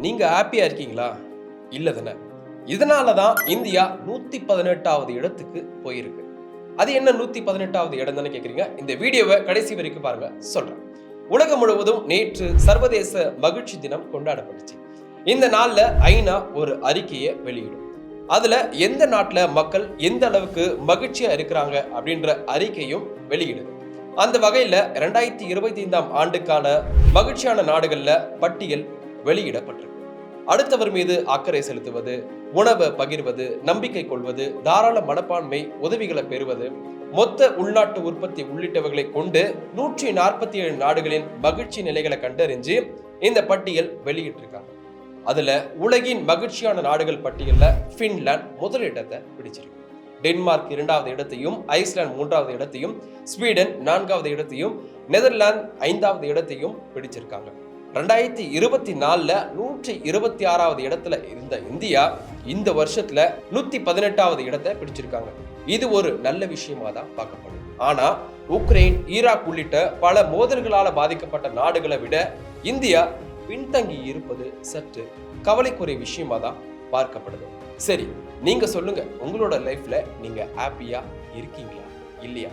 நீங்க ஹாப்பியா இருக்கீங்களா? இல்ல தானே. இதனால தான் இந்தியா 118வது இடத்துக்கு போயிருக்கு. அது என்ன 118வது இடம் தானே கேட்குறீங்க? இந்த வீடியோவை கடைசி வரைக்கும் பாருங்க, சொல்றேன். உலகம் முழுவதும் நேற்று சர்வதேச மகிழ்ச்சி தினம் கொண்டாடப்பட்டுச்சு. இந்த நாள்ல ஐநா ஒரு அறிக்கையை வெளியிடும். அதுல எந்த நாட்டுல மக்கள் எந்த அளவுக்கு மகிழ்ச்சியா இருக்கிறாங்க அப்படின்ற அறிக்கையும் வெளியிடுது. அந்த வகையில 2025ஆம் ஆண்டுக்கான மகிழ்ச்சியான நாடுகள்ல பட்டியல் வெளியிடப்பட்டிருக்கு. அடுத்தவர் மீது அக்கறை செலுத்துவது, உணவை பகிர்வது, நம்பிக்கை கொள்வது, தாராள மனப்பான்மை, உதவிகளை பெறுவது, மொத்த உள்நாட்டு உற்பத்தி உள்ளிட்டவைகளை கொண்டு 147 நாடுகளின் மகிழ்ச்சி நிலைகளை கண்டறிஞ்சு இந்த பட்டியல் வெளியிட்டிருக்காங்க. அதுல உலகின் மகிழ்ச்சியான நாடுகள் பட்டியல்ல பின்லாந்து முதலிடத்தை பிடிச்சிருக்கு. டென்மார்க் 2வது இடத்தையும், ஐஸ்லாந்து 3வது இடத்தையும், ஸ்வீடன் 4வது இடத்தையும், நெதர்லாந்து 5வது இடத்தையும் பிடிச்சிருக்காங்க. 2024ல 126வது இடத்துல இருந்த இந்தியா இந்த வருஷத்துல 118வது இடத்தை பிடிச்சிருக்காங்க. இது ஒரு நல்ல விஷயமா தான் பார்க்கப்படும். ஆனா உக்ரைன், ஈராக் உள்ளிட்ட பல மோதல்களால பாதிக்கப்பட்ட நாடுகளை விட இந்தியா பின்தங்கி இருப்பது சற்று கவலைக்குரிய விஷயமா தான் பார்க்கப்படுது. சரி, நீங்க சொல்லுங்க, உங்களோட லைஃப்ல நீங்க ஹாப்பியா இருக்கீங்களா இல்லையா?